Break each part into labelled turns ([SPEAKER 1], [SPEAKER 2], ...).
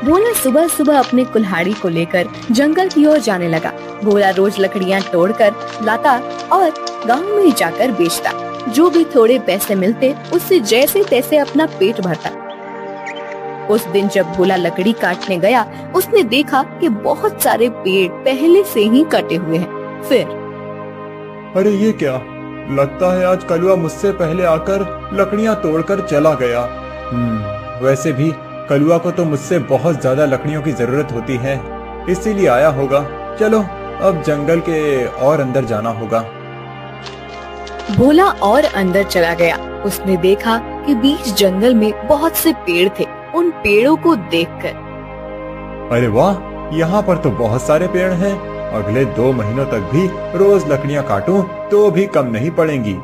[SPEAKER 1] भोला सुबह सुबह अपने कुल्हाड़ी को लेकर जंगल की ओर जाने लगा। भोला रोज लकड़ियाँ तोड़कर लाता और गांव में जाकर बेचता। जो भी थोड़े पैसे मिलते उससे जैसे तैसे अपना पेट भरता। उस दिन जब भोला लकड़ी काटने गया, उसने देखा कि बहुत सारे पेड़ पहले से ही कटे हुए हैं। फिर
[SPEAKER 2] अरे ये क्या, लगता है आज कलुआ मुझसे पहले आकर लकड़ियाँ तोड़कर चला गया। वैसे भी कलुआ को तो मुझसे बहुत ज्यादा लकड़ियों की जरूरत होती है, इसीलिए आया होगा। चलो अब जंगल के और अंदर जाना होगा।
[SPEAKER 1] भोला और अंदर चला गया। उसने देखा कि बीच जंगल में बहुत से पेड़ थे। उन पेड़ों को देखकर
[SPEAKER 2] अरे वाह, यहाँ पर तो बहुत सारे पेड़ हैं। अगले 2 महीनों तक भी रोज लकड़ियाँ काटूं तो भी कम नहीं पड़ेंगी।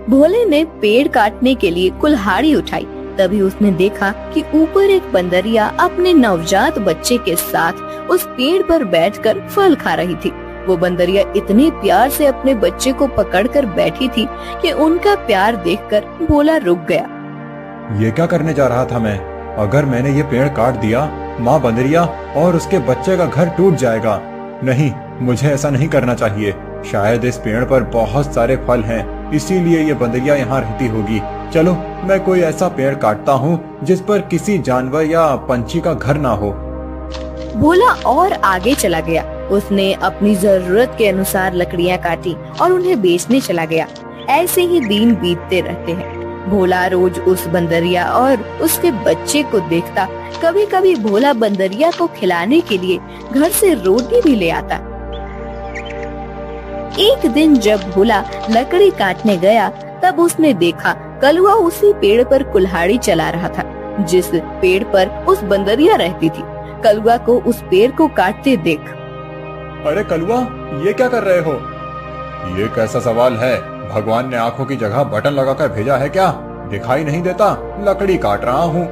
[SPEAKER 1] भोले ने पेड़ काटने के लिए कुल्हाड़ी उठाई। तभी उसने देखा कि ऊपर एक बंदरिया अपने नवजात बच्चे के साथ उस पेड़ पर बैठकर फल खा रही थी। वो बंदरिया इतने प्यार से अपने बच्चे को पकड़कर बैठी थी कि उनका प्यार देखकर भोला रुक गया।
[SPEAKER 2] ये क्या करने जा रहा था मैं? अगर मैंने ये पेड़ काट दिया, माँ बंदरिया और उसके बच्चे का घर टूट जाएगा। नहीं, मुझे ऐसा नहीं करना चाहिए। शायद इस पेड़ पर बहुत सारे फल हैं, इसीलिए ये बंदरिया यहाँ रहती होगी। चलो मैं कोई ऐसा पेड़ काटता हूँ जिस पर किसी जानवर या पंछी का घर ना हो।
[SPEAKER 1] भोला और आगे चला गया। उसने अपनी जरूरत के अनुसार लकड़ियाँ काटी और उन्हें बेचने चला गया। ऐसे ही दिन बीतते रहते हैं। भोला रोज उस बंदरिया और उसके बच्चे को देखता। कभी कभी भोला बंदरिया को खिलाने के लिए घर से रोटी भी ले आता। एक दिन जब भोला लकड़ी काटने गया, तब उसने देखा कलुआ उसी पेड़ पर कुल्हाड़ी चला रहा था जिस पेड़ पर उस बंदरिया रहती थी। कलुआ को उस पेड़ को काटते देख,
[SPEAKER 2] अरे कलुआ, ये क्या कर रहे हो? ये कैसा सवाल है? भगवान ने आंखों की जगह बटन लगाकर भेजा है क्या? दिखाई नहीं देता? लकड़ी काट रहा हूँ।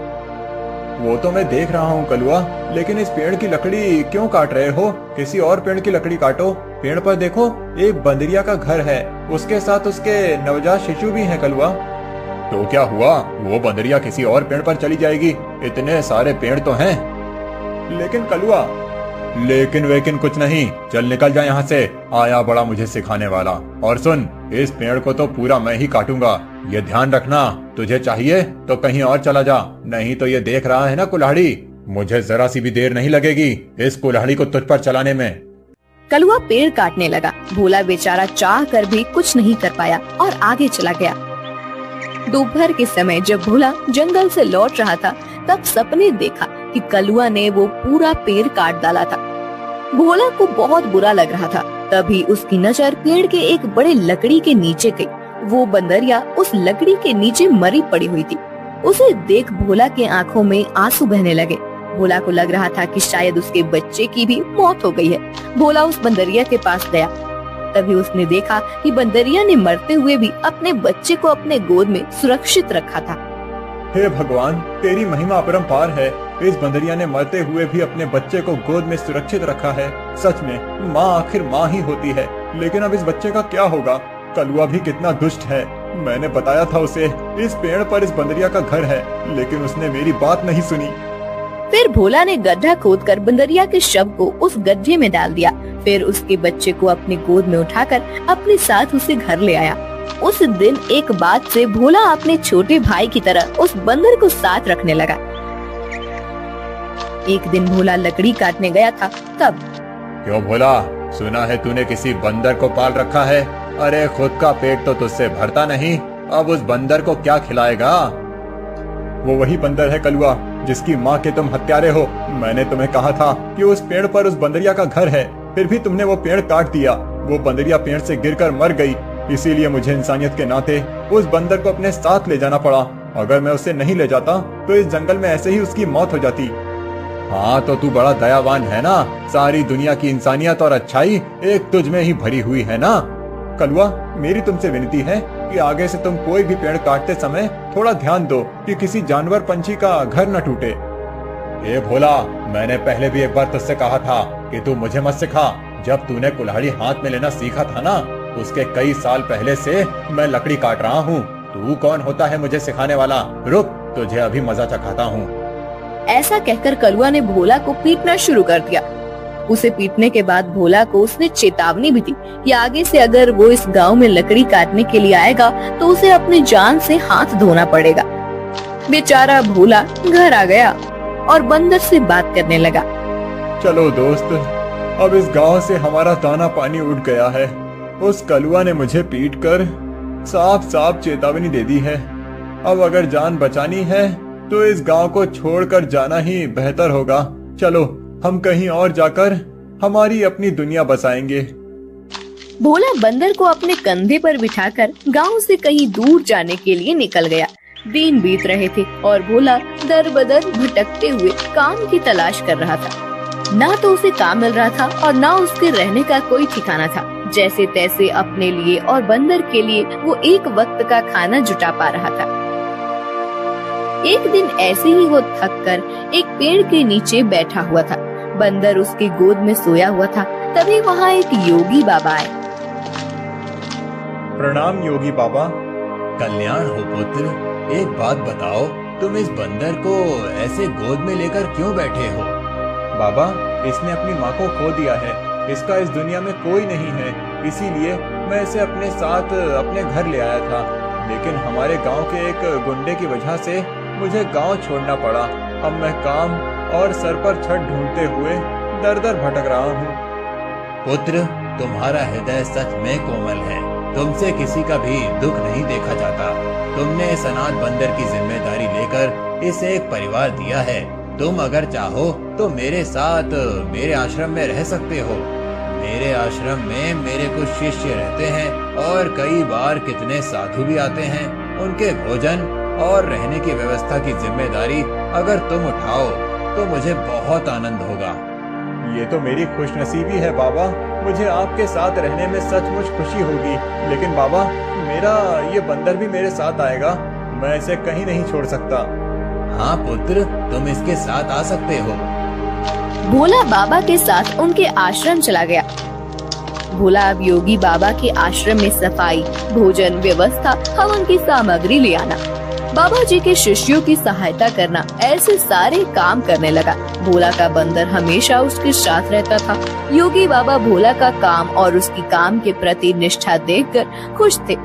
[SPEAKER 2] वो तो मैं देख रहा हूँ कलुआ, लेकिन इस पेड़ की लकड़ी क्यों काट रहे हो? किसी और पेड़ की लकड़ी काटो। पेड़ पर देखो, एक बंदरिया का घर है, उसके साथ उसके नवजात शिशु भी हैं कलुआ। तो क्या हुआ? वो बंदरिया किसी और पेड़ पर चली जाएगी। इतने सारे पेड़ तो हैं। लेकिन कलुआ, लेकिन वेकिन कुछ नहीं, चल निकल जा यहाँ से। आया बड़ा मुझे सिखाने वाला। और सुन, इस पेड़ को तो पूरा मैं ही काटूंगा, ये ध्यान रखना। तुझे चाहिए तो कहीं और चला जा, नहीं तो ये देख रहा है ना कुल्हाड़ी, मुझे जरा सी भी देर नहीं लगेगी इस कुल्हाड़ी को तुझ पर चलाने में।
[SPEAKER 1] कलुआ पेड़ काटने लगा। भोला बेचारा चाह कर भी कुछ नहीं कर पाया और आगे चला गया। दोपहर के समय जब भोला जंगल से लौट रहा था, तब सपने देखा कि कलुआ ने वो पूरा पेड़ काट डाला था। भोला को बहुत बुरा लग रहा था। तभी उसकी नजर पेड़ के एक बड़े लकड़ी के नीचे गई। वो बंदरिया उस लकड़ी के नीचे मरी पड़ी हुई थी। उसे देख भोला के आंखों में आंसू बहने लगे। भोला को लग रहा था कि शायद उसके बच्चे की भी मौत हो गई है। भोला उस बंदरिया के पास गया। तभी उसने देखा कि बंदरिया ने मरते हुए भी अपने बच्चे को अपने गोद में सुरक्षित रखा था।
[SPEAKER 2] हे भगवान, तेरी महिमा अपरंपार है। इस बंदरिया ने मरते हुए भी अपने बच्चे को गोद में सुरक्षित रखा है। सच में माँ आखिर माँ ही होती है। लेकिन अब इस बच्चे का क्या होगा? कलुआ भी कितना दुष्ट है। मैंने बताया था उसे इस पेड़ पर इस बंदरिया का घर है, लेकिन उसने मेरी बात नहीं सुनी।
[SPEAKER 1] फिर भोला ने गड्ढा खोदकर बंदरिया के शव को उस गड्ढे में डाल दिया। फिर उसके बच्चे को अपनी गोद में उठाकर अपने साथ उसे घर ले आया। उस दिन एक बात से भोला अपने छोटे भाई की तरह उस बंदर को साथ रखने लगा। एक दिन भोला लकड़ी काटने गया था, तब
[SPEAKER 2] क्यों भोला, सुना है तूने किसी बंदर को पाल रखा है? अरे खुद का पेट तो तुझसे भरता नहीं, अब उस बंदर को क्या खिलाएगा? वो वही बंदर है कलुआ, जिसकी माँ के तुम हत्यारे हो। मैंने तुम्हें कहा था कि उस पेड़ पर उस बंदरिया का घर है, फिर भी तुमने वो पेड़ काट दिया। वो बंदरिया पेड़ से गिरकर मर गई, इसीलिए मुझे इंसानियत के नाते उस बंदर को अपने साथ ले जाना पड़ा। अगर मैं उसे नहीं ले जाता तो इस जंगल में ऐसे ही उसकी मौत हो जाती। हाँ तो तू बड़ा दयावान है ना, सारी दुनिया की इंसानियत और अच्छाई एक तुझ में ही भरी हुई है ना। कलुआ, मेरी तुमसे विनती है कि आगे से तुम कोई भी पेड़ काटते समय थोड़ा ध्यान दो कि किसी जानवर पंछी का घर न टूटे। ए भोला, मैंने पहले भी एक बार तुझसे कहा था कि तू मुझे मत सिखा। जब तूने कुल्हाड़ी हाथ में लेना सीखा था ना, उसके कई साल पहले से मैं लकड़ी काट रहा हूँ। तू कौन होता है मुझे सिखाने वाला? रुक, तुझे अभी मजा चखाता हूँ।
[SPEAKER 1] ऐसा कहकर कलुआ ने भोला को पीटना शुरू कर दिया। उसे पीटने के बाद भोला को उसने चेतावनी भी दी कि आगे से अगर वो इस गांव में लकड़ी काटने के लिए आएगा तो उसे अपनी जान से हाथ धोना पड़ेगा। बेचारा भोला घर आ गया और बंदर से बात करने लगा।
[SPEAKER 2] चलो दोस्त, अब इस गांव से हमारा दाना पानी उठ गया है। उस कलुआ ने मुझे पीटकर साफ साफ चेतावनी दे दी है। अब अगर जान बचानी है तो इस गांव को छोड़कर जाना ही बेहतर होगा। चलो हम कहीं और जाकर हमारी अपनी दुनिया बसाएंगे।
[SPEAKER 1] भोला बंदर को अपने कंधे पर बिठाकर गांव से कहीं दूर जाने के लिए निकल गया। दिन बीत रहे थे और भोला दर बदर भटकते हुए काम की तलाश कर रहा था। ना तो उसे काम मिल रहा था और ना उसके रहने का कोई ठिकाना था। जैसे तैसे अपने लिए और बंदर के लिए वो एक वक्त का खाना जुटा पा रहा था। एक दिन ऐसे ही वो थक कर एक पेड़ के नीचे बैठा हुआ था। बंदर उसकी गोद में सोया हुआ था। तभी वहाँ एक योगी बाबा आए।
[SPEAKER 2] प्रणाम योगी बाबा।
[SPEAKER 3] कल्याण हो पुत्र। एक बात बताओ, तुम इस बंदर को ऐसे गोद में लेकर क्यों बैठे हो?
[SPEAKER 2] बाबा, इसने अपनी माँ को खो दिया है। इसका इस दुनिया में कोई नहीं है, इसीलिए मैं इसे अपने साथ अपने घर ले आया था। लेकिन हमारे गांव के एक गुंडे की वजह से मुझे गांव छोड़ना पड़ा। अब मैं काम और सर पर छत ढूंढते हुए दर दर भटक रहा हूँ।
[SPEAKER 3] पुत्र, तुम्हारा हृदय सच में कोमल है। तुमसे किसी का भी दुख नहीं देखा जाता। तुमने इस अनाथ बंदर की जिम्मेदारी लेकर इसे एक परिवार दिया है। तुम अगर चाहो तो मेरे साथ मेरे आश्रम में रह सकते हो। मेरे आश्रम में मेरे कुछ शिष्य रहते हैं और कई बार कितने साधु भी आते हैं। उनके भोजन और रहने की व्यवस्था की जिम्मेदारी अगर तुम उठाओ तो मुझे बहुत आनंद होगा।
[SPEAKER 2] ये तो मेरी खुशनसीबी है बाबा। मुझे आपके साथ रहने में सचमुच खुशी होगी। लेकिन बाबा, मेरा ये बंदर भी मेरे साथ आएगा। मैं इसे कहीं नहीं छोड़ सकता।
[SPEAKER 3] हाँ पुत्र, तुम इसके साथ आ सकते हो।
[SPEAKER 1] भोला बाबा के साथ उनके आश्रम चला गया। भोला अब योगी बाबा के आश्रम में सफाई, भोजन व्यवस्था, हवन की सामग्री ले आना, बाबा जी के शिष्यों की सहायता करना, ऐसे सारे काम करने लगा। भोला का बंदर हमेशा उसके साथ रहता था। योगी बाबा भोला का काम और उसकी काम के प्रति निष्ठा देखकर खुश थे।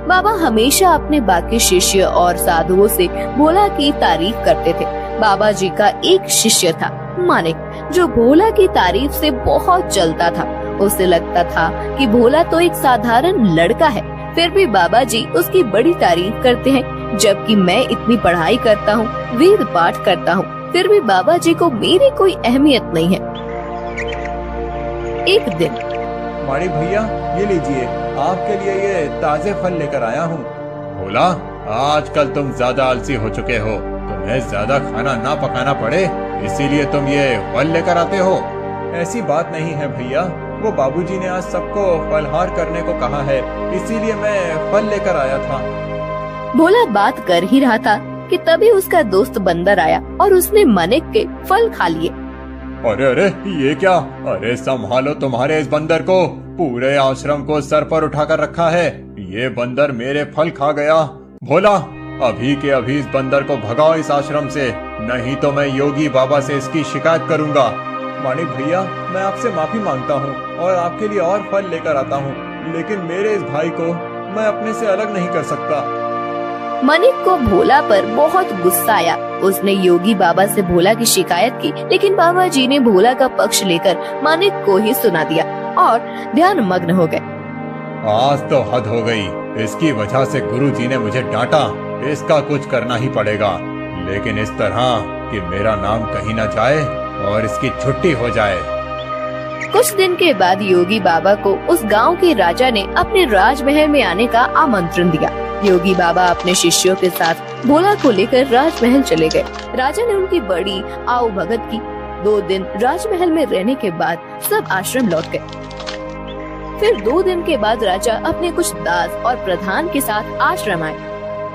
[SPEAKER 1] बाबा हमेशा अपने बाकी शिष्य और साधुओं से भोला की तारीफ करते थे। बाबा जी का एक शिष्य था मानिक, जो भोला की तारीफ से बहुत जलता था। उसे लगता था कि भोला तो एक साधारण लड़का है, फिर भी बाबा जी उसकी बड़ी तारीफ करते हैं। जबकि मैं इतनी पढ़ाई करता हूँ, वेद पाठ करता हूँ, फिर भी बाबा जी को मेरी कोई अहमियत नहीं है। एक दिन,
[SPEAKER 2] माड़ी भैया, ये लीजिए, आपके लिए ये ताजे फल लेकर आया हूँ।
[SPEAKER 3] भोला, आजकल तुम ज्यादा आलसी हो चुके हो। तुम्हें ज्यादा खाना ना पकाना पड़े, इसीलिए तुम ये फल लेकर आते हो।
[SPEAKER 2] ऐसी बात नहीं है भैया, वो बाबूजी ने आज सबको फलहार करने को कहा है, इसीलिए मैं फल लेकर आया था।
[SPEAKER 1] भोला बात कर ही रहा था कि तभी उसका दोस्त बंदर आया और उसने मानिक के फल खा लिए।
[SPEAKER 2] अरे अरे, ये क्या? अरे संभालो तुम्हारे इस बंदर को। पूरे आश्रम को सर पर उठाकर रखा है। ये बंदर मेरे फल खा गया। भोला, अभी के अभी इस बंदर को भगाओ इस आश्रम से, नहीं तो मैं योगी बाबा से इसकी शिकायत करूंगा। मानिक भैया, मैं आपसे माफी मांगता हूँ और आपके लिए और फल लेकर आता हूँ, लेकिन मेरे इस भाई को मैं अपने से अलग नहीं कर सकता।
[SPEAKER 1] मानिक को भोला पर बहुत गुस्सा आया। उसने योगी बाबा से भोला की शिकायत की, लेकिन बाबा जी ने भोला का पक्ष लेकर मानिक को ही सुना दिया और ध्यान मग्न हो गए।
[SPEAKER 2] आज तो हद हो गई। इसकी वजह से गुरुजी ने मुझे डांटा। इसका कुछ करना ही पड़ेगा, लेकिन इस तरह कि मेरा नाम कहीं न जाए और इसकी छुट्टी हो जाए।
[SPEAKER 1] कुछ दिन के बाद योगी बाबा को उस गांव के राजा ने अपने राजमहल में आने का आमंत्रण दिया। योगी बाबा अपने शिष्यों के साथ भोला को लेकर राजमहल चले गए। राजा ने उनकी बड़ी आओ भगत की। 2 दिन राजमहल में रहने के बाद सब आश्रम लौट गए। फिर 2 दिन के बाद राजा अपने कुछ दास और प्रधान के साथ आश्रम आए।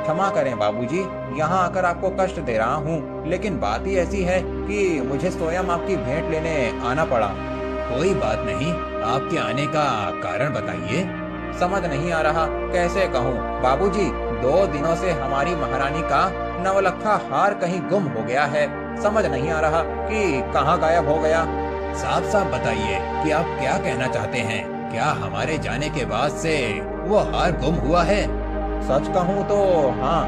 [SPEAKER 4] क्षमा करें बाबूजी, यहाँ आकर आपको कष्ट दे रहा हूँ, लेकिन बात ही ऐसी है कि मुझे स्वयं आपकी भेंट लेने आना पड़ा।
[SPEAKER 3] कोई बात नहीं, आपके आने का कारण बताइए।
[SPEAKER 4] समझ नहीं आ रहा कैसे कहूँ बाबूजी। 2 दिनों से हमारी महारानी का नवलखा हार कहीं गुम हो गया है। समझ नहीं आ रहा कि कहाँ गायब हो गया।
[SPEAKER 3] साफ साफ बताइए कि आप क्या कहना चाहते हैं। क्या हमारे जाने के बाद से वो हार गुम हुआ है?
[SPEAKER 4] सच कहूँ तो हाँ।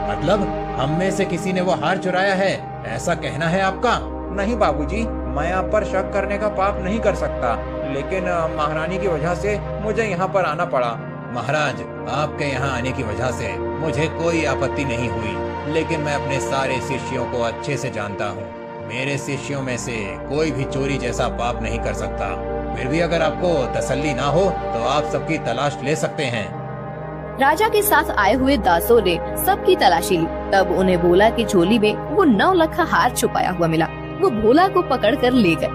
[SPEAKER 3] मतलब हम में से किसी ने वो हार चुराया है, ऐसा कहना है आपका?
[SPEAKER 4] नहीं बाबूजी, मैं आप पर शक करने का पाप नहीं कर सकता, लेकिन महारानी की वजह से मुझे यहाँ पर आना पड़ा।
[SPEAKER 3] महाराज, आपके यहाँ आने की वजह से मुझे कोई आपत्ति नहीं हुई, लेकिन मैं अपने सारे शिष्यों को अच्छे से जानता हूँ। मेरे शिष्यों में से कोई भी चोरी जैसा पाप नहीं कर सकता। फिर भी अगर आपको तसल्ली ना हो तो आप सबकी तलाश ले सकते हैं।
[SPEAKER 1] राजा के साथ आए हुए दासों ने सबकी तलाशी ली। तब उन्हें भोला की झोली में वो 9 लखा हार छुपाया हुआ मिला। वो भोला को पकड़कर ले गए।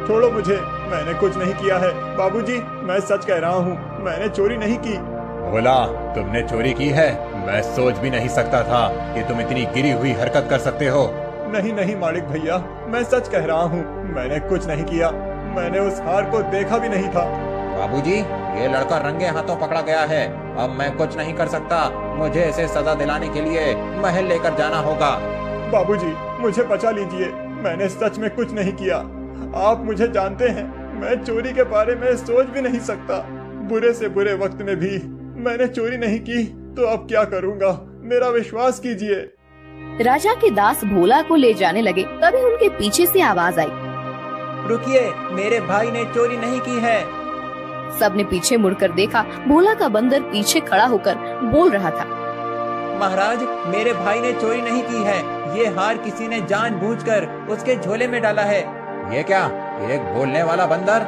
[SPEAKER 2] छोड़ो मुझे, मैंने कुछ नहीं किया है। बाबूजी, मैं सच कह रहा हूँ, मैंने चोरी नहीं की। भोला, तुमने चोरी की है? मैं सोच भी नहीं सकता था कि तुम इतनी गिरी हुई हरकत कर सकते हो। नहीं नहीं मालिक भैया, मैं सच कह रहा हूँ, मैंने कुछ नहीं किया। मैंने उस हार को देखा भी नहीं था।
[SPEAKER 4] बाबूजी, ये लड़का रंगे हाथों पकड़ा गया है। अब मैं कुछ नहीं कर सकता। मुझे इसे सजा दिलाने के लिए महल लेकर जाना होगा।
[SPEAKER 2] बाबूजी, मुझे बचा लीजिए, मैंने सच में कुछ नहीं किया। आप मुझे जानते हैं, मैं चोरी के बारे में सोच भी नहीं सकता। बुरे से बुरे वक्त में भी मैंने चोरी नहीं की, तो अब क्या करूँगा? मेरा विश्वास कीजिए।
[SPEAKER 1] राजा के दास भोला को ले जाने लगे। तभी उनके पीछे से आवाज आई,
[SPEAKER 4] रुकिए, मेरे भाई ने चोरी नहीं की है।
[SPEAKER 1] सबने पीछे मुड़कर देखा। भोला का बंदर पीछे खड़ा होकर बोल रहा था,
[SPEAKER 4] महाराज, मेरे भाई ने चोरी नहीं की है। ये हार किसी ने जानबूझकर उसके झोले में डाला है। ये क्या, एक बोलने वाला बंदर?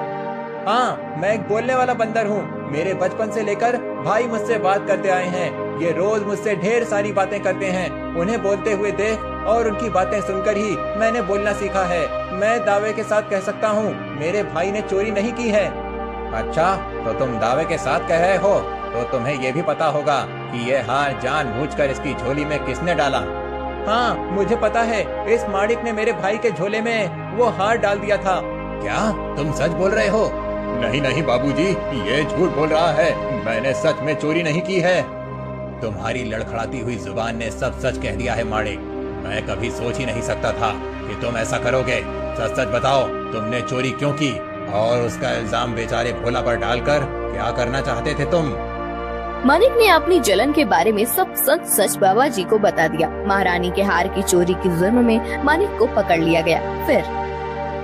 [SPEAKER 4] हाँ, मैं एक बोलने वाला बंदर हूँ। मेरे बचपन से लेकर भाई मुझसे बात करते आए हैं। ये रोज मुझसे ढेर सारी बातें करते हैं। उन्हें बोलते हुए देख और उनकी बातें सुनकर ही मैंने बोलना सीखा है। मैं दावे के साथ कह सकता हूँ, मेरे भाई ने चोरी नहीं की है। अच्छा, तो तुम दावे के साथ कह रहे हो, तो तुम्हें ये भी पता होगा कि ये हार जानबूझकर इसकी झोली में किसने डाला? हाँ, मुझे पता है। इस माड़िक ने मेरे भाई के झोले में वो हार डाल दिया था।
[SPEAKER 3] क्या तुम सच बोल रहे हो?
[SPEAKER 2] नहीं नहीं बाबूजी, ये झूठ बोल रहा है। मैंने सच में चोरी नहीं की है।
[SPEAKER 3] तुम्हारी लड़खड़ाती हुई जुबान ने सब सच कह दिया है माड़िक। मैं कभी सोच ही नहीं सकता था कि तुम ऐसा करोगे। सच सच बताओ, तुमने चोरी क्यों की? और उसका इल्जाम बेचारे भोला पर डालकर क्या करना चाहते थे तुम?
[SPEAKER 1] मानिक ने अपनी जलन के बारे में सब सच सच बाबा जी को बता दिया। महारानी के हार की चोरी के जुर्म में मानिक को पकड़ लिया गया। फिर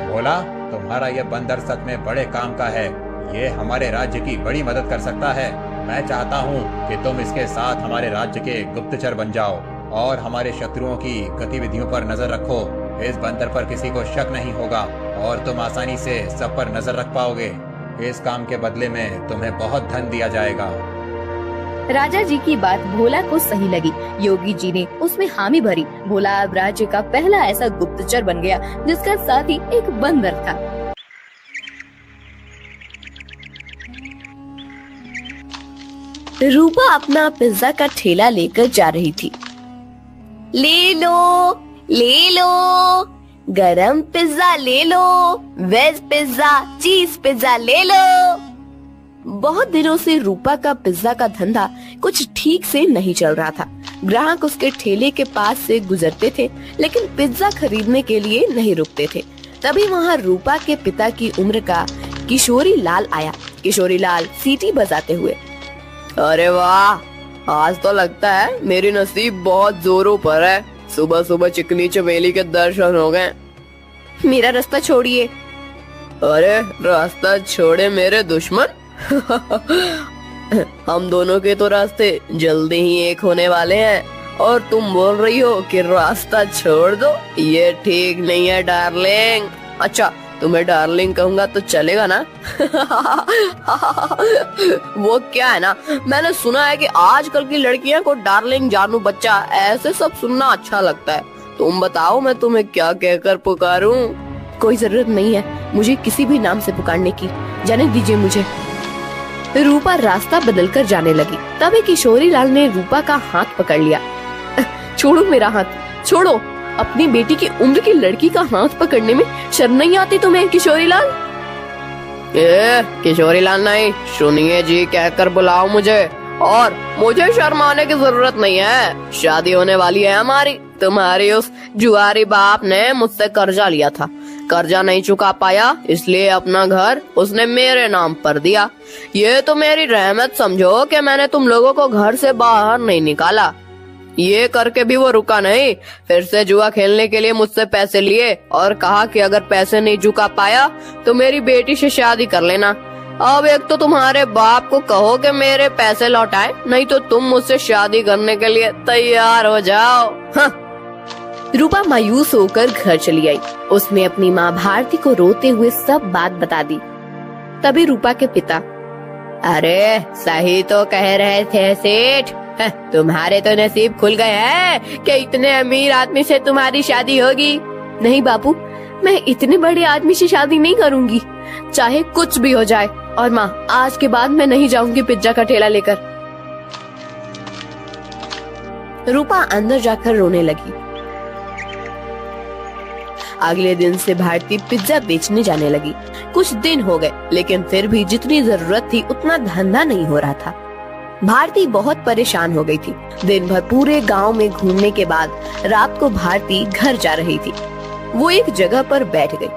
[SPEAKER 3] भोला, तुम्हारा यह बंदर सच में बड़े काम का है। ये हमारे राज्य की बड़ी मदद कर सकता है। मैं चाहता हूँ कि तुम इसके साथ हमारे राज्य के गुप्तचर बन जाओ और हमारे शत्रुओं की गतिविधियों पर नजर रखो। इस बंदर पर किसी को शक नहीं होगा और तुम आसानी से सब पर नजर रख पाओगे। इस काम के बदले में तुम्हें बहुत धन दिया जाएगा।
[SPEAKER 1] राजा जी की बात भोला को सही लगी। योगी जी ने उसमें हामी भरी। भोला अब राज्य का पहला ऐसा गुप्तचर बन गया जिसका साथी एक बंदर था। रूपा अपना पिज्जा का ठेला लेकर जा रही थी। ले लो, गरम पिज्जा ले लो, वेज पिज्जा, चीज पिज्जा ले लो। बहुत दिनों से रूपा का पिज्जा का धंधा कुछ ठीक से नहीं चल रहा था। ग्राहक उसके ठेले के पास से गुजरते थे, लेकिन पिज्जा खरीदने के लिए नहीं रुकते थे। तभी वहाँ रूपा के पिता की उम्र का किशोरी लाल आया। किशोरी लाल सीटी बजाते हुए, अरे वाह, आज तो लगता है मेरी नसीब बहुत जोरों पर है। सुबह सुबह चिकनी चमेली के दर्शन हो गए। मेरा रास्ता छोड़िए। अरे रास्ता छोड़े मेरे दुश्मन। हम दोनों के तो रास्ते जल्दी ही एक होने वाले हैं और तुम बोल रही हो कि रास्ता छोड़ दो। ये ठीक नहीं है डार्लिंग। अच्छा, तुम्हें डार्लिंग कहूंगा तो चलेगा ना? वो क्या है ना, मैंने सुना है कि आजकल की लड़कियां को डार्लिंग, जानू, बच्चा ऐसे सब सुनना अच्छा लगता है। तुम बताओ मैं तुम्हें क्या कहकर पुकारूं? कोई जरूरत नहीं है मुझे किसी भी नाम से पुकारने की, जाने दीजिए मुझे। रूपा रास्ता बदलकर जाने लगी। तभी किशोरी लाल ने रूपा का हाथ पकड़ लिया। छोड़ो मेरा हाथ, छोड़ो। अपनी बेटी की उम्र की लड़की का हाथ पकड़ने में शर्म नहीं आती तुम्हें किशोरी लाल? किशोरी लाल नहीं, सुनिए जी कहकर बुलाओ मुझे।
[SPEAKER 5] और मुझे शर्माने की जरूरत नहीं है। शादी होने वाली है हमारी। तुम्हारे उस जुआरी बाप ने मुझसे कर्जा लिया था, कर्जा नहीं चुका पाया, इसलिए अपना घर उसने मेरे नाम पर दिया। ये तो मेरी रहमत समझो कि मैंने तुम लोगों को घर से बाहर नहीं निकाला। ये करके भी वो रुका नहीं, फिर से जुआ खेलने के लिए मुझसे पैसे लिए और कहा कि अगर पैसे नहीं चुका पाया तो मेरी बेटी से शादी कर लेना। अब एक तो तुम्हारे बाप को कहो कि मेरे पैसे लौटाए, नहीं तो तुम मुझसे शादी करने के लिए तैयार हो जाओ। हाँ।
[SPEAKER 1] रूपा मायूस होकर घर चली आई। उसने अपनी माँ भारती को रोते हुए सब बात बता दी। तभी रूपा के पिता,
[SPEAKER 5] अरे सही तो कह रहे थे सेठ, तुम्हारे तो नसीब खुल गए हैं कि इतने अमीर आदमी से तुम्हारी शादी होगी।
[SPEAKER 1] नहीं बापू, मैं इतने बड़े आदमी से शादी नहीं करूंगी, चाहे कुछ भी हो जाए। और माँ, आज के बाद मैं नहीं जाऊंगी पिज्जा का ठेला लेकर। रूपा अंदर जाकर रोने लगी। अगले दिन से भारती पिज्जा बेचने जाने लगी। कुछ दिन हो गए, लेकिन फिर भी जितनी जरूरत थी उतना धंधा नहीं हो रहा था। भारती बहुत परेशान हो गई थी। दिन भर पूरे गांव में घूमने के बाद रात को भारती घर जा रही थी। वो एक जगह पर बैठ गई।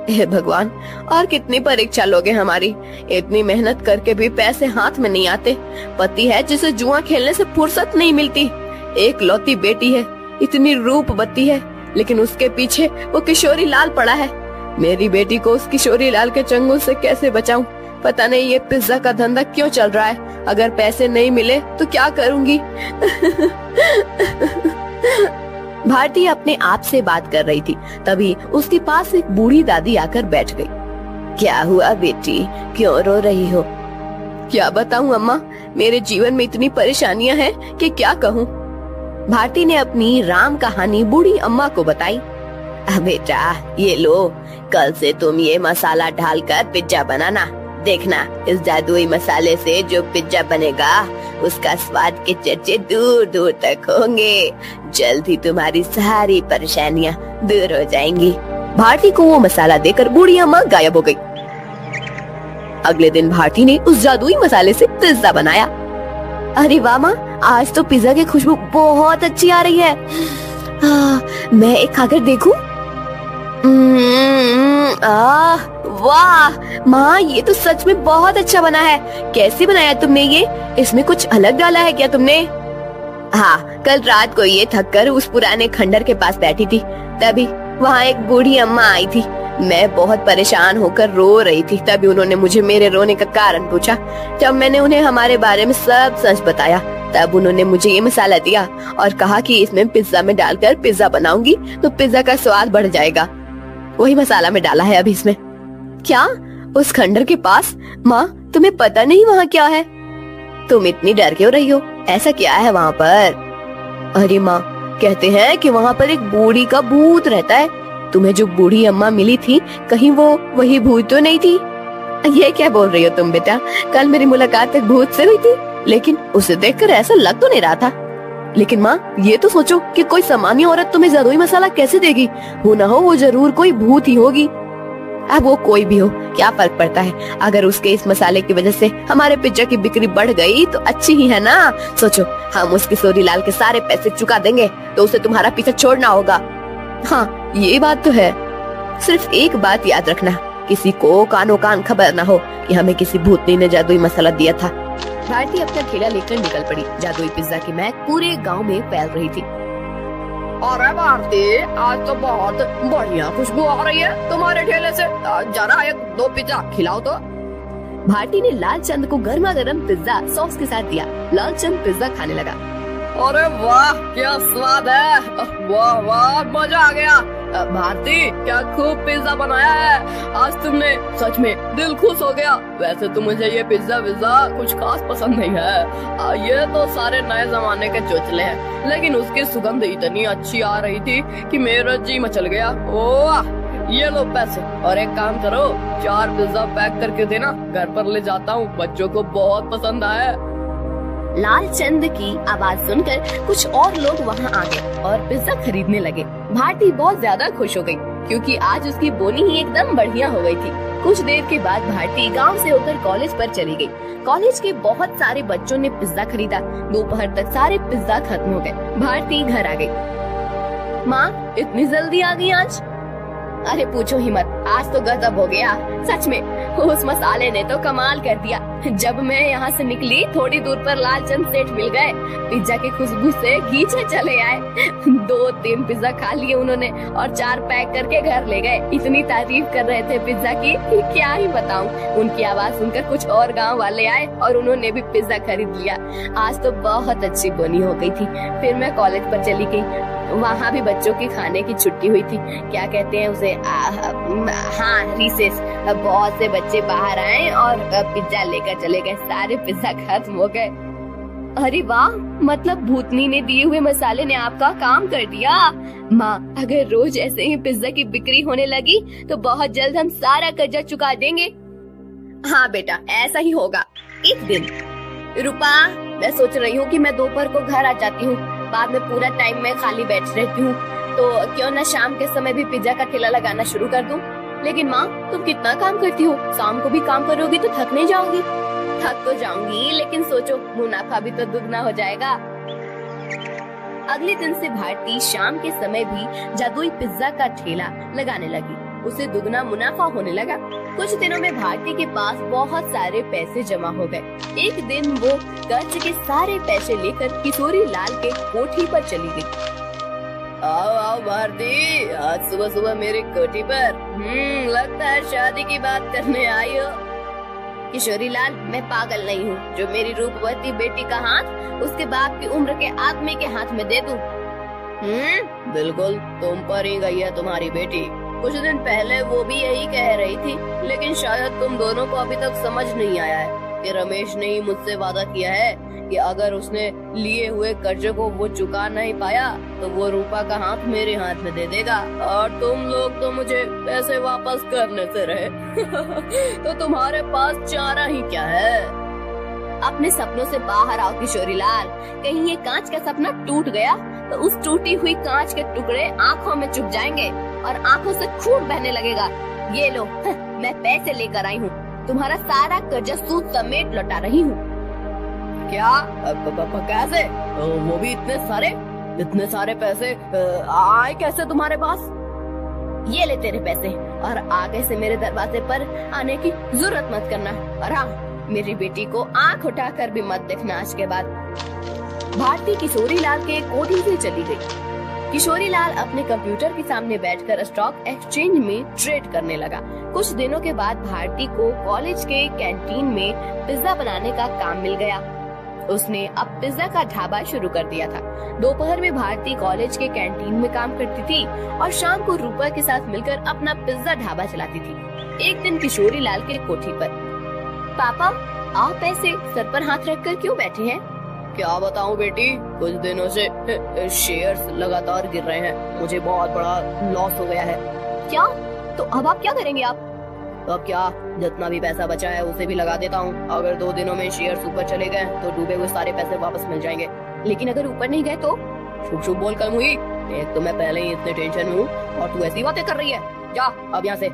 [SPEAKER 1] हे भगवान, और कितनी परीक्षा लोगे हमारी। इतनी मेहनत करके भी पैसे हाथ में नहीं आते। पति है जिसे जुआ खेलने से फुर्सत नहीं मिलती। एक लौती बेटी है, इतनी रूपवती है, लेकिन उसके पीछे वो किशोरी लाल पड़ा है। मेरी बेटी को उस किशोरी लाल के चंगुल से कैसे बचाऊं? पता नहीं ये पिज्जा का धंधा क्यों चल रहा है। अगर पैसे नहीं मिले तो क्या करूंगी? भारती अपने आप से बात कर रही थी। तभी उसके पास एक बूढ़ी दादी आकर बैठ गई। क्या हुआ बेटी, क्यों रो रही हो? क्या बताऊं अम्मा, मेरे जीवन में इतनी परेशानियां हैं कि क्या कहूं। भारती ने अपनी राम कहानी बूढ़ी अम्मा को बताई। बेटा ये लो, कल से तुम ये मसाला डालकर पिज्जा बनाना। देखना, इस जादुई मसाले से जो पिज्जा बनेगा उसका स्वाद के चर्चे दूर दूर तक होंगे। जल्द ही तुम्हारी सारी परेशानियां दूर हो जाएंगी। भारती को वो मसाला देकर बूढ़ी अम्मा गायब हो गई। अगले दिन भारती ने उस जादुई मसाले से पिज्जा बनाया। अरे वाह माँ, आज तो पिज्जा की खुशबू बहुत अच्छी आ रही है। मैं एक खाकर देखूं? वाह माँ, ये तो सच में बहुत अच्छा बना है। कैसे बनाया तुमने ये? इसमें कुछ अलग डाला है क्या तुमने? हाँ, कल रात को ये थक कर उस पुराने खंडर के पास बैठी थी, तभी वहाँ एक बूढ़ी अम्मा आई थी। मैं बहुत परेशान होकर रो रही थी। तभी उन्होंने मुझे मेरे रोने का कारण पूछा। जब मैंने उन्हें हमारे बारे में सब सच बताया, तब उन्होंने मुझे ये मसाला दिया और कहा कि इसमें पिज्जा में डालकर पिज्जा बनाऊंगी तो पिज्जा का स्वाद बढ़ जाएगा। वही मसाला में डाला है अभी इसमें। क्या? उस खंडर के पास? माँ, तुम्हें पता नहीं वहाँ क्या है? तुम इतनी डर क्यों रही हो? ऐसा क्या है वहाँ पर? अरे माँ, कहते हैं कि वहाँ पर एक बूढ़ी का भूत रहता है। तुम्हें जो बूढ़ी अम्मा मिली थी, कहीं वो वही भूत तो नहीं थी? ये क्या बोल रही हो तुम बेटा? कल मेरी मुलाकात एक भूत से हुई थी, लेकिन उसे देखकर ऐसा लग तो नहीं रहा था। लेकिन माँ, ये तो सोचो कि कोई सामान्य औरत तुम्हें जादुई मसाला कैसे देगी? हो ना हो वो जरूर कोई भूत ही होगी। अब वो कोई भी हो, क्या फर्क पड़ता है? अगर उसके इस मसाले की वजह से हमारे पिज्जा की बिक्री बढ़ गई तो अच्छी ही है ना। सोचो, हम उस किशोरी लाल के सारे पैसे चुका देंगे तो उसे तुम्हारा पीछा छोड़ना होगा। हाँ, ये बात तो है। सिर्फ एक बात याद रखना, किसी को कानो कान खबर ना हो कि हमें किसी भूतनी ने जादुई मसाला दिया था। भारती अपना ठेला लेकर निकल पड़ी। जादुई पिज्जा की महक पूरे गांव में फैल रही थी।
[SPEAKER 5] अरे भारती, आज तो बहुत बढ़िया खुशबू आ रही है तुम्हारे ठेले से। जरा एक दो पिज्जा खिलाओ तो।
[SPEAKER 1] भारती ने लालचंद को गर्मा गर्म पिज्जा सॉस के साथ दिया। लालचंद पिज्जा खाने लगा।
[SPEAKER 5] अरे वाह, क्या स्वाद है। वाह वाह, मजा आ गया। भारती, क्या खूब पिज्जा बनाया है आज तुमने। सच में दिल खुश हो गया। वैसे तो मुझे ये पिज्जा कुछ खास पसंद नहीं है। ये तो सारे नए जमाने के चोचले हैं, लेकिन उसकी सुगंध इतनी अच्छी आ रही थी कि मेरा जी मचल गया। वाह, ये लो पैसे, और एक काम करो, 4 पिज्जा पैक करके देना, घर पर ले जाता हूँ, बच्चों को बहुत पसंद आया।
[SPEAKER 1] लालचंद की आवाज सुनकर कुछ और लोग वहाँ आ गए और पिज्जा खरीदने लगे। भारती बहुत ज्यादा खुश हो गई क्योंकि आज उसकी बोनी ही एकदम बढ़िया हो गई थी। कुछ देर के बाद भारती गांव से होकर कॉलेज पर चली गई। कॉलेज के बहुत सारे बच्चों ने पिज्जा खरीदा। दोपहर तक सारे पिज्जा खत्म हो गए। भारती घर आ गई। माँ, इतनी जल्दी आ गई आज? अरे पूछो ही मत, आज तो गजब हो गया सच में। उस मसाले ने तो कमाल कर दिया। जब मैं यहाँ से निकली थोड़ी दूर पर लालचंद सेठ मिल गए। पिज्जा की खुशबू से खींचे चले आए। 2-3 पिज्जा खा लिए उन्होंने और 4 पैक करके घर ले गए। इतनी तारीफ कर रहे थे पिज्जा की कि क्या ही बताऊं। उनकी आवाज सुनकर कुछ और गांव वाले आए और उन्होंने भी पिज्जा खरीद लिया। आज तो बहुत अच्छी बोनी हो गई थी। फिर मैं कॉलेज पर चली गई। वहाँ भी बच्चों की खाने की छुट्टी हुई थी। क्या कहते हैं उसे, हाँ, रिसेस। बहुत से बच्चे बाहर आए और पिज्जा लेकर चले गए। सारे पिज्जा खत्म हो गए। अरे वाह, मतलब भूतनी ने दिए हुए मसाले ने आपका काम कर दिया। माँ, अगर रोज ऐसे ही पिज्जा की बिक्री होने लगी तो बहुत जल्द हम सारा कर्जा चुका देंगे। हाँ बेटा, ऐसा ही होगा एक दिन। रूपा, मैं सोच रही हूँ कि मैं दोपहर को घर आ जाती हूँ। बाद में पूरा टाइम मैं खाली बैठ रहती हूँ, तो क्यों न शाम के समय भी पिज्जा का ठेला लगाना शुरू कर दूँ। लेकिन माँ, तुम कितना काम करती हो? शाम को भी काम करोगी तो थक नहीं जाओगी? थक तो जाऊंगी, लेकिन सोचो मुनाफा भी तो दुगना हो जाएगा। अगले दिन से भारती शाम के समय भी जादुई पिज्जा का ठेला लगाने लगी। उसे दुगना मुनाफा होने लगा। कुछ दिनों में भारती के पास बहुत सारे पैसे जमा हो गए। एक दिन वो कर्ज के सारे पैसे लेकर किशोरी लाल के कोठी पर चली गई। आओ आओ भारती, आज सुबह सुबह मेरी कोठी पर। लगता है शादी की बात करने आई हो। किशोरी लाल, मैं पागल नहीं हूँ जो मेरी रूपवती बेटी का हाथ उसके बाप की उम्र के आदमी के हाथ में दे दूं। बिल्कुल, तुम पर ही गई है तुम्हारी बेटी। कुछ दिन पहले वो भी यही कह रही थी, लेकिन शायद तुम दोनों को अभी तक समझ नहीं आया है कि रमेश ने ही मुझसे वादा किया है कि अगर उसने लिए हुए कर्जे को वो चुका नहीं पाया तो वो रूपा का हाथ मेरे हाथ में दे देगा और तुम लोग तो मुझे पैसे वापस करने से रहे। तो तुम्हारे पास चारा ही क्या है? अपने सपनों से बाहर आओ किशोरी लाल। कहीं ये कांच का सपना टूट गया तो उस टूटी हुई कांच के टुकड़े आँखों में चुभ जाएंगे और आँखों से खून बहने लगेगा। ये लो, मैं पैसे लेकर आई हूँ। तुम्हारा सारा कर्जा सूद समेत लौटा रही हूँ। क्या? कैसे? वो भी इतने सारे पैसे आए कैसे तुम्हारे पास? ये ले तेरे पैसे और आगे से मेरे दरवाजे पर आने की जरूरत मत करना। और हाँ, मेरी बेटी को आंख उठाकर भी मत देखना आज के बाद। भारती किशोरी लाल के कोठी से चली गई। किशोरी लाल अपने कंप्यूटर के सामने बैठकर स्टॉक एक्सचेंज में ट्रेड करने लगा। कुछ दिनों के बाद भारती को कॉलेज के कैंटीन में पिज्जा बनाने का काम मिल गया। उसने अब पिज्जा का ढाबा शुरू कर दिया था। दोपहर में भारती कॉलेज के कैंटीन में काम करती थी और शाम को रूपा के साथ मिलकर अपना पिज्जा ढाबा चलाती थी। एक दिन किशोरी लाल के कोठी पर, पापा, आप ऐसे सर पर हाथ रखकर क्यों बैठे हैं? क्या बताऊं बेटी, कुछ दिनों से शेयर्स लगातार गिर रहे हैं। मुझे बहुत बड़ा लॉस हो गया है। क्या? तो अब आप क्या करेंगे? आप अब क्या, जितना भी पैसा बचा है उसे भी लगा देता हूँ। अगर 2 दिनों में शेयर्स ऊपर चले गए तो डूबे हुए सारे पैसे वापस मिल जाएंगे। लेकिन अगर ऊपर नहीं गए तो? शुभ शुभ बोल कर मुही, एक तो मैं पहले ही इतने टेंशन में हूँ और तू ऐसी बातें कर रही है। जा अब यहाँ से।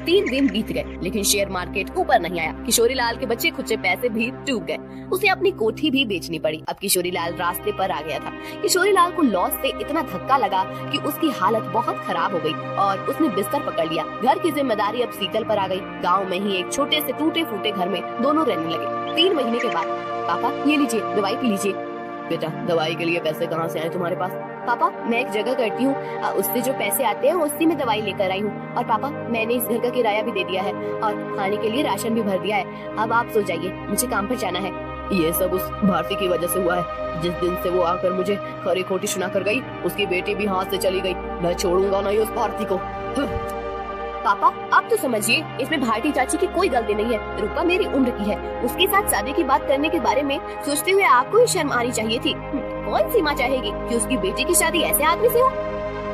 [SPEAKER 1] 3 दिन बीत गए लेकिन शेयर मार्केट ऊपर नहीं आया। किशोरी लाल के बचे खुचे पैसे भी डूब गए। उसे अपनी कोठी भी बेचनी पड़ी। अब किशोरी लाल रास्ते पर आ गया था। किशोरी लाल को लॉस से इतना धक्का लगा कि उसकी हालत बहुत खराब हो गई और उसने बिस्तर पकड़ लिया। घर की जिम्मेदारी अब सीकल पर आ गई। गाँव में ही एक छोटे से टूटे फूटे घर में दोनों रहने लगे। 3 महीने के बाद, पापा ये लीजिए, दवाई पी लीजिए। बेटा, दवाई के लिए पैसे कहाँ से आए तुम्हारे पास? पापा, मैं एक जगह करती हूँ, उससे जो पैसे आते हैं उसी में दवाई लेकर आई हूँ। और पापा, मैंने इस घर का किराया भी दे दिया है और खाने के लिए राशन भी भर दिया है। अब आप सो जाइए, मुझे काम पर जाना है। ये सब उस भारती की वजह से हुआ है। जिस दिन से वो आकर मुझे खरी खोटी सुना कर गई, उसकी बेटी भी हाथ से चली गई। मैं छोड़ूंगा नहीं उस भारती को। पापा, आप तो समझिए, इसमें भारती चाची की कोई गलती नहीं है। रूपा मेरी उम्र की है। उसके साथ शादी की बात करने के बारे में सोचते हुए आपको ही शर्म आनी चाहिए थी। कौन सी माँ चाहेगी कि उसकी बेटी की शादी ऐसे आदमी से हो?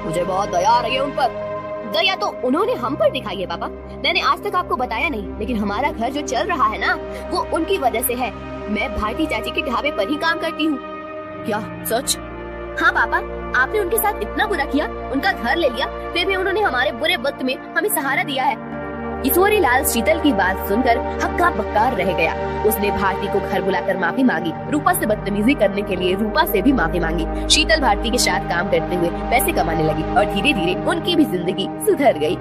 [SPEAKER 1] मुझे बहुत दया आ रही है उन पर। दया तो उन्होंने हम पर दिखाई है पापा। मैंने आज तक आपको बताया नहीं, लेकिन हमारा घर जो चल रहा है ना, वो उनकी वजह से है। मैं भारती चाची के ढाबे पर ही काम करती हूँ। क्या सच? हाँ पापा, आपने उनके साथ इतना बुरा किया, उनका घर ले लिया, फिर भी उन्होंने हमारे बुरे वक्त में हमें सहारा दिया है। किशोरी लाल शीतल की बात सुनकर हक्का बक्का रह गया। उसने भारती को घर बुलाकर माफी मांगी। रूपा से बदतमीजी करने के लिए रूपा से भी माफी मांगी। शीतल भारती के साथ काम करते हुए पैसे कमाने लगी और धीरे धीरे उनकी भी जिंदगी सुधर गई।